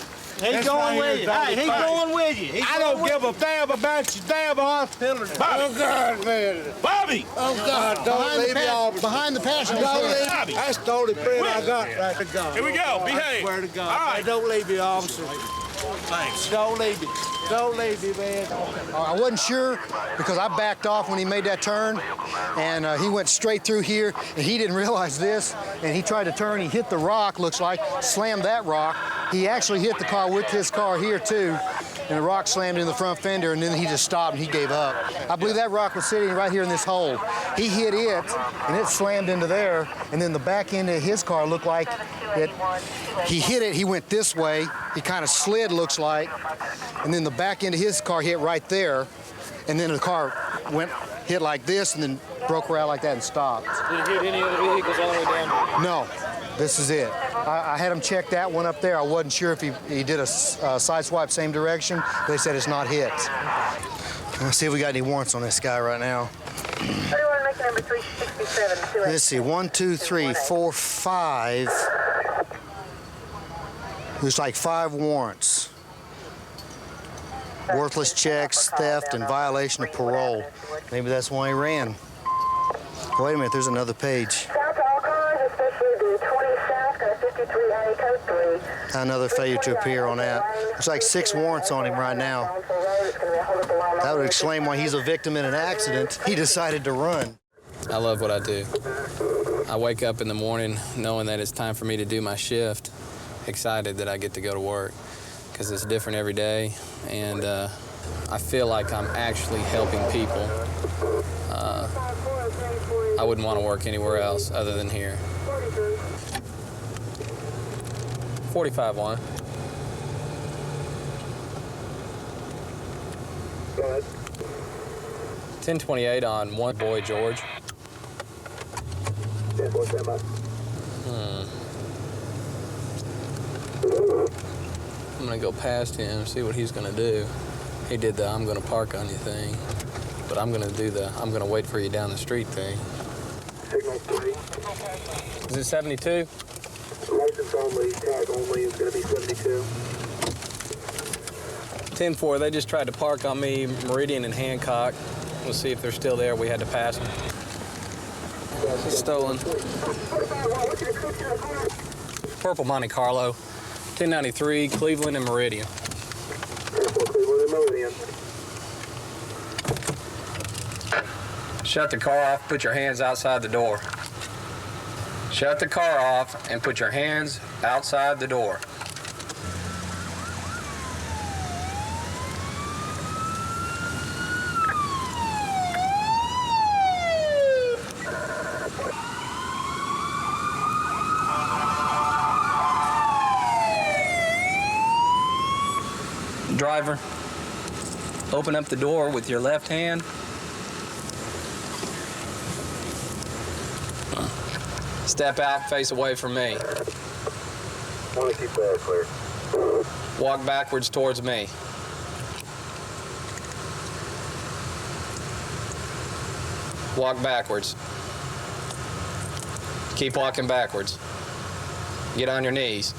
He's going with you. Hey, he's going with you. I don't give a damn about your damn hospital. Bobby. Oh, God, man. Bobby. Oh, God. Don't leave me off. Behind the passenger. Don't leave me. That's the only friend I got right to God. Here we go. Behave. I swear to God. All right. Don't leave me, officer. Thanks. Don't leave me. Don't leave me, man. I wasn't sure because I backed off when he made that turn, and he went straight through here, and he didn't realize this, and he tried to turn. He hit the rock, looks like, slammed that rock. He actually hit the car with his car here, too, and the rock slammed in the front fender, and then he just stopped, and he gave up. I believe that rock was sitting right here in this hole. He hit it, and it slammed into there, and then the back end of his car looked like it. He hit it, he went this way, he kind of slid, looks like, and then the back end of his car hit right there, and then the car hit like this, and then broke around like that and stopped. Did it hit any other vehicles all the way down? No, this is it. I had him check that one up there. I wasn't sure if he did a side swipe same direction. They said it's not hit. Let's see if we got any warrants on this guy right now. Let's see, 1, 2, 3, 4, 5. There's like 5 warrants. Worthless checks, theft, and violation of parole. Maybe that's why he ran. Wait a minute, there's another page. Another failure to appear on that. There's like 6 warrants on him right now. That would explain why he's a victim in an accident. He decided to run. I love what I do. I wake up in the morning knowing that it's time for me to do my shift, excited that I get to go to work because it's different every day, and I feel like I'm actually helping people. I wouldn't want to work anywhere else other than here. 45-1. Go ahead. 1028 on one boy George. I'm gonna go past him, see what he's gonna do. He did the I'm gonna park on you thing, but I'm gonna do the I'm gonna wait for you down the street thing. Signal 3. Is it 72? License only, tag only is gonna be 72. 10-4, they just tried to park on me, Meridian and Hancock. We'll see if they're still there. We had to pass them. Stolen. Purple Monte Carlo. 1093, Cleveland and Meridian. Cleveland and Meridian. Shut the car off, put your hands outside the door. Shut the car off and put your hands outside the door. Driver, open up the door with your left hand. Step out, face away from me. I want to keep that clear. Walk backwards towards me. Walk backwards. Keep walking backwards. Get on your knees.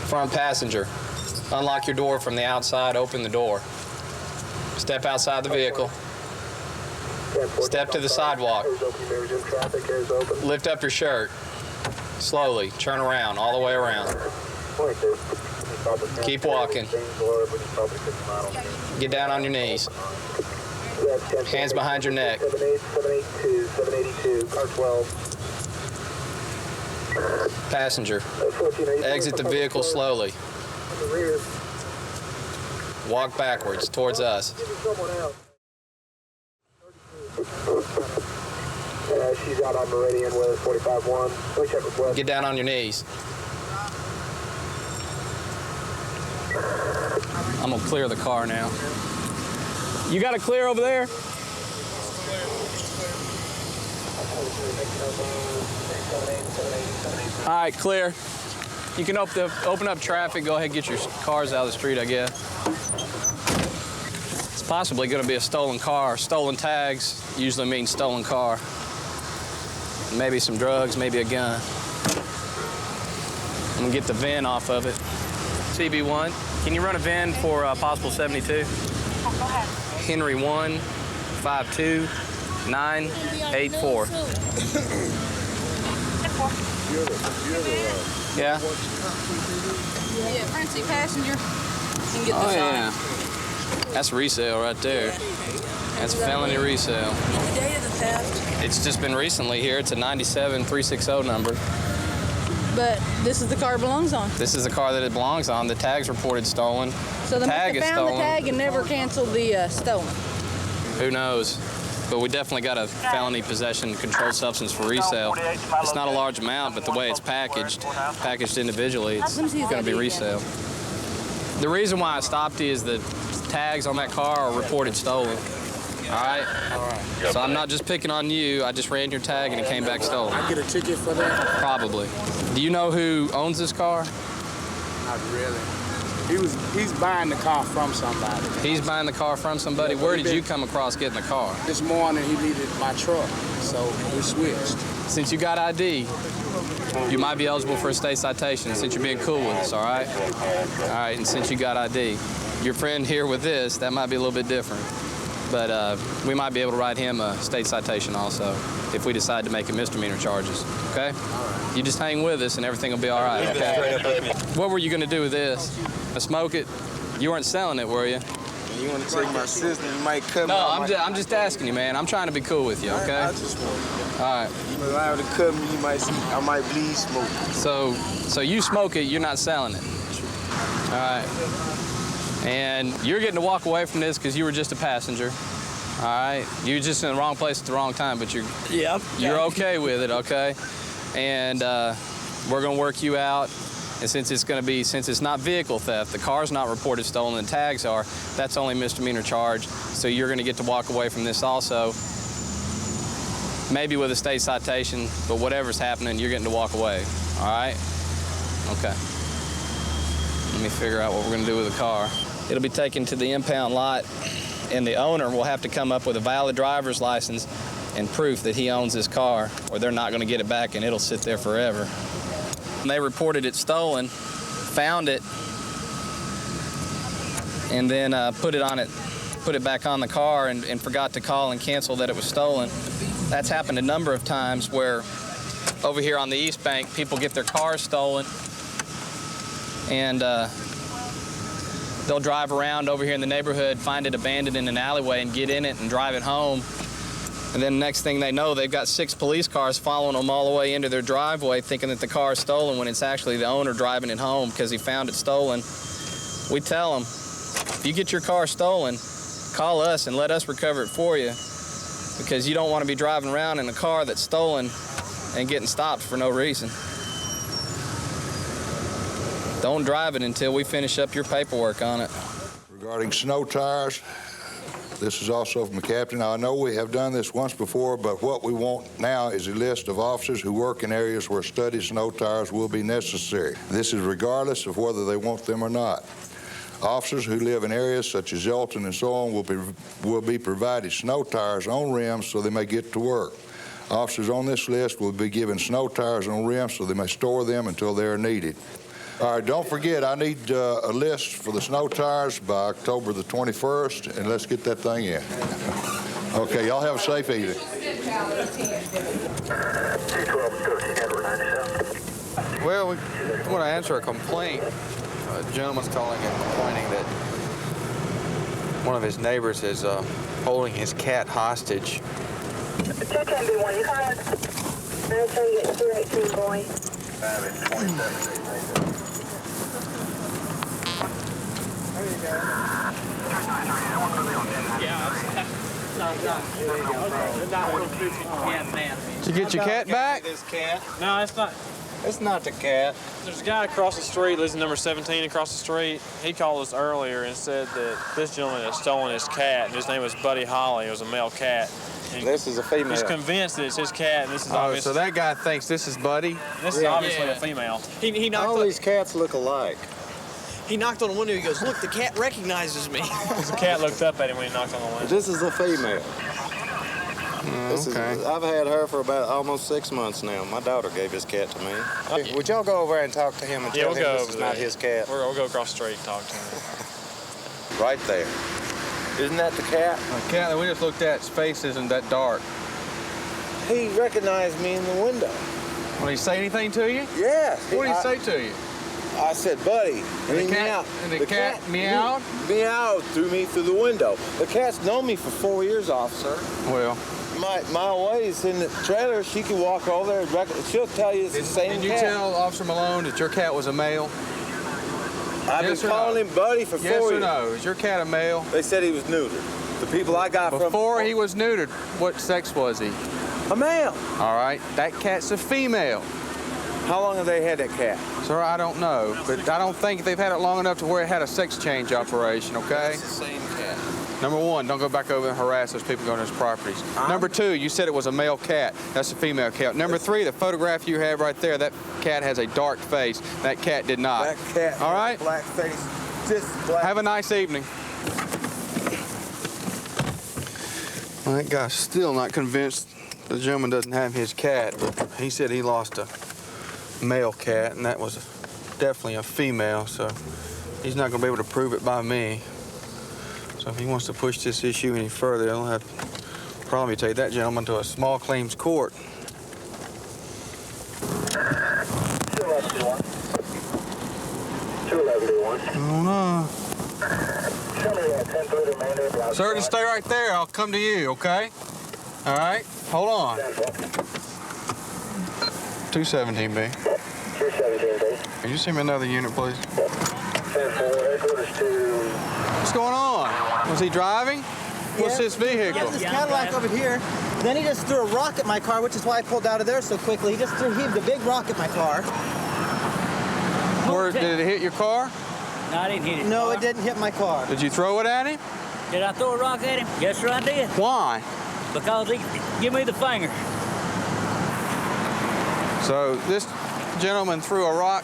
Front passenger. Unlock your door from the outside, open the door. Step outside the vehicle. Step to the sidewalk. Lift up your shirt. Slowly, turn around, all the way around. Keep walking. Get down on your knees. Hands behind your neck. 782, car 12. Passenger, exit the vehicle slowly. Walk backwards towards us. She's out on Meridian with 45-1. Check request. Get down on your knees. I'm gonna clear the car now. You got a clear over there? All right, clear. You can open up traffic. Go ahead and get your cars out of the street, I guess. It's possibly going to be a stolen car. Stolen tags usually means stolen car. Maybe some drugs, maybe a gun. I'm going to get the VIN off of it. CB1, can you run a VIN for possible 72? Go ahead. Henry 1, 52, 984. Yeah? Yeah, front seat passenger. And get Oh, yeah. That's resale right there. That's felony resale. The date of the theft. It's just been recently here. It's a 97360 number. But this is the car it belongs on. This is the car that it belongs on. The tag's reported stolen. So they tag must is have found stolen. the tag and never canceled the stolen. Who knows? But we definitely got a felony possession controlled substance for resale. It's not a large amount, but the way it's packaged individually, it's going to be resale. The reason why I stopped you is the tags on that car are reported stolen. All right? All right. So I'm not just picking on you. I just ran your tag and it came back stolen. I get a ticket for that? Probably. Do you know who owns this car? Not really. He's buying the car from somebody. He's buying the car from somebody? Where did you come across getting the car? This morning he needed my truck, so we switched. Since you got ID, you might be eligible for a state citation since you're being cool with us, all right? All right, and since you got ID. Your friend here with this, that might be a little bit different. But we might be able to write him a state citation also if we decide to make him misdemeanor charges, okay? You just hang with us and everything will be all right, okay? What were you going to do with this? Smoke it? You weren't selling it, were you? You want to take my sister, you might cut me. No, I'm just asking you, man. I'm trying to be cool with you, okay? I just want all right. You allow to cut me, you might see, I might bleed smoke. So you smoke it, you're not selling it. All right. And you're getting to walk away from this because you were just a passenger. All right. You're just in the wrong place at the wrong time, but you're okay with it, okay? And we're gonna work you out. And since it's not vehicle theft, the car's not reported stolen, the tags are, that's only misdemeanor charge. So you're gonna get to walk away from this also. Maybe with a state citation, but whatever's happening, you're getting to walk away, all right? Okay. Let me figure out what we're gonna do with the car. It'll be taken to the impound lot, and the owner will have to come up with a valid driver's license and proof that he owns this car, or they're not gonna get it back and it'll sit there forever. And they reported it stolen, found it, and then put it back on the car and forgot to call and cancel that it was stolen. That's happened a number of times where over here on the East Bank, people get their cars stolen and they'll drive around over here in the neighborhood, find it abandoned in an alleyway and get in it and drive it home. And then next thing they know, they've got 6 police cars following them all the way into their driveway thinking that the car is stolen when it's actually the owner driving it home because he found it stolen. We tell them, if you get your car stolen, call us and let us recover it for you because you don't want to be driving around in a car that's stolen and getting stopped for no reason. Don't drive it until we finish up your paperwork on it. Regarding snow tires, this is also from the captain. Now, I know we have done this once before, but what we want now is a list of officers who work in areas where studied snow tires will be necessary. This is regardless of whether they want them or not. Officers who live in areas such as Elton and so on will be provided snow tires on rims so they may get to work. Officers on this list will be given snow tires on rims so they may store them until they are needed. All right, don't forget, I need a list for the snow tires by October the 21st, and let's get that thing in. Okay, y'all have a safe evening. Well, we want to answer a complaint. A gentleman's calling and complaining that one of his neighbors is holding his cat hostage. 210B1, you call it? Make sure you get 218, boy. Did you get your cat back? No, it's not. It's not the cat. There's a guy across the street, lives in number 17 across the street. He called us earlier and said that this gentleman had stolen his cat, and his name was Buddy Holly. It was a male cat. And this is a female. He's convinced that it's his cat, and this is obvious. So that guy thinks this is Buddy? This is obviously a female. He knocked all these cats look alike. He knocked on the window. He goes, "Look, the cat recognizes me." The cat looked up at him when he knocked on the window. This is a female. I've had her for about almost 6 months now. My daughter gave his cat to me. Would y'all go over and talk to him and tell him this is not his cat? We'll go across the street and talk to him. Right there. Isn't that the cat? The cat that we just looked at, his face isn't that dark. He recognized me in the window. Did he say anything to you? Yes. What did he say to you? I said, "Buddy." And the cat meowed? Meowed through me through the window. The cat's known me for 4 years, officer. Well. My ways in the trailer, she can walk over there. She'll tell you it's the same cat. Did you tell Officer Malone that your cat was a male? I've been calling him Buddy for 4 years. Yes or no? Is your cat a male? They said he was neutered. The people I got from... Before he was neutered, what sex was he? A male. All right. That cat's a female. How long have they had that cat? Sir, I don't know, but I don't think they've had it long enough to where it had a sex change operation, okay? It's the same cat. Number one, don't go back over and harass those people going to those properties. Number two, you said it was a male cat. That's a female cat. Number three, the photograph you have right there, that cat has a dark face. That cat did not. That cat all right? Black face, just black. Have a nice evening. Well, that guy's still not convinced the gentleman doesn't have his cat. He said he lost a male cat, and that was definitely a female, so he's not going to be able to prove it by me. So if he wants to push this issue any further, he'll have to probably take that gentleman to a small claims court. Oh, no. Sir, just stay right there. I'll come to you, okay? All right? Hold on. 217B. 217B. Can you send me another unit, please? What's going on? Was he driving? What's this vehicle? Yeah, this Cadillac over here. Then he just threw a rock at my car, which is why I pulled out of there so quickly. He just heaved a big rock at my car. Where, did it hit your car? No, I didn't hit it. No, it didn't hit my car. Did you throw it at him? Did I throw a rock at him? Yes, sir, I did. Why? Because he gave me the finger. So this gentleman threw a rock,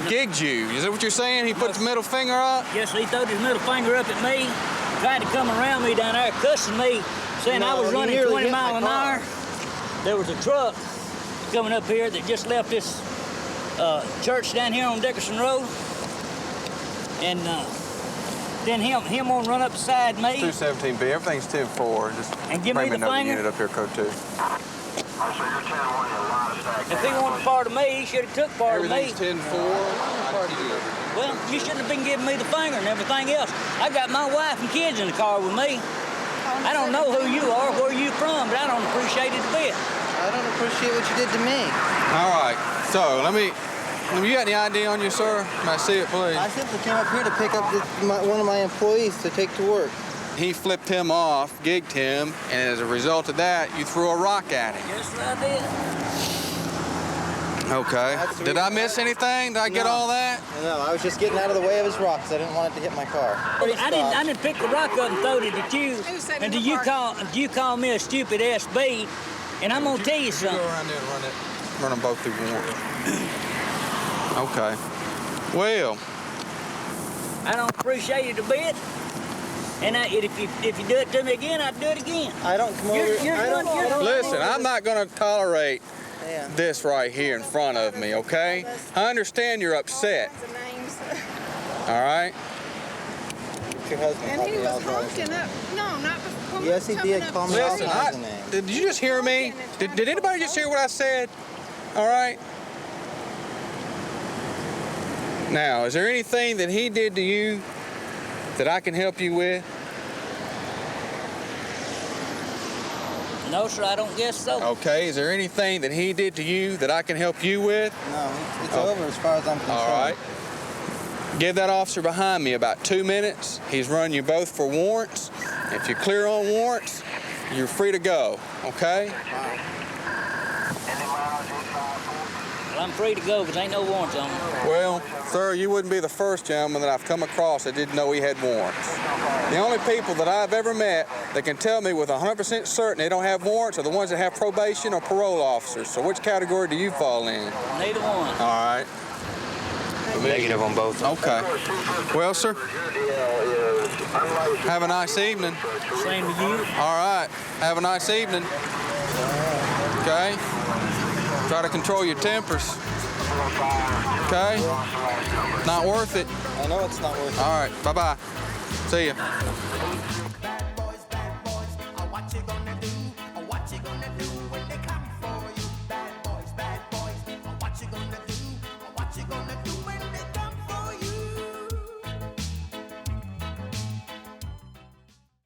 gigged you. Is that what you're saying? He put his middle finger up? Yes, he threw his middle finger up at me, tried to come around me down there, cussing me, saying I was running 20 miles an hour. There was a truck coming up here that just left this church down here on Dickerson Road. And then him won't run up beside me. 217B, everything's 10-4. Just and give bring me the finger. unit up here, code 2. If he wanted part of me, he should have took part of me. Everything's 10-4. Well, you shouldn't have been giving me the finger and everything else. I got my wife and kids in the car with me. I don't know who you are, where you from, but I don't appreciate it a bit. I don't appreciate what you did to me. All right, so you got any ID on you, sir? Can I see it, please? I simply came up here to pick up one of my employees to take to work. He flipped him off, gigged him, and as a result of that, you threw a rock at him. Yes, I did. Okay. Did I miss anything? Did I get all that? No, I was just getting out of the way of his rocks. I didn't want it to hit my car. I didn't pick the rock up and throw it at you. And do you call me a stupid SB? And I'm gonna tell you something. Go around there and run them both through warrant. Okay. Well, I don't appreciate it a bit. And if you do it to me again, I'd do it again. I don't come over. Listen, I'm not going to tolerate this right here in front of me, okay? I understand you're upset. All right? Your husband And he was honking up. No, not before. Yes, he did call me out Listen, on his name. did you just hear me? Did anybody just hear what I said? All right? Now, is there anything that he did to you that I can help you with? No, sir, I don't guess so. Okay, is there anything that he did to you that I can help you with? No, it's over as far as I'm concerned. All right. Give that officer behind me about 2 minutes. He's run you both for warrants. If you're clear on warrants, you're free to go, okay? Well, I'm free to go because ain't no warrants on me. Well, sir, you wouldn't be the first gentleman that I've come across that didn't know he had warrants. The only people that I've ever met that can tell me with 100% certain they don't have warrants are the ones that have probation or parole officers. So which category do you fall in? Neither one. All right. Negative on both. Okay. Well, sir, have a nice evening. Same to you. All right. Have a nice evening. Okay? Try to control your tempers. Okay? Not worth it. I know it's not worth it. All right. Bye-bye. See ya.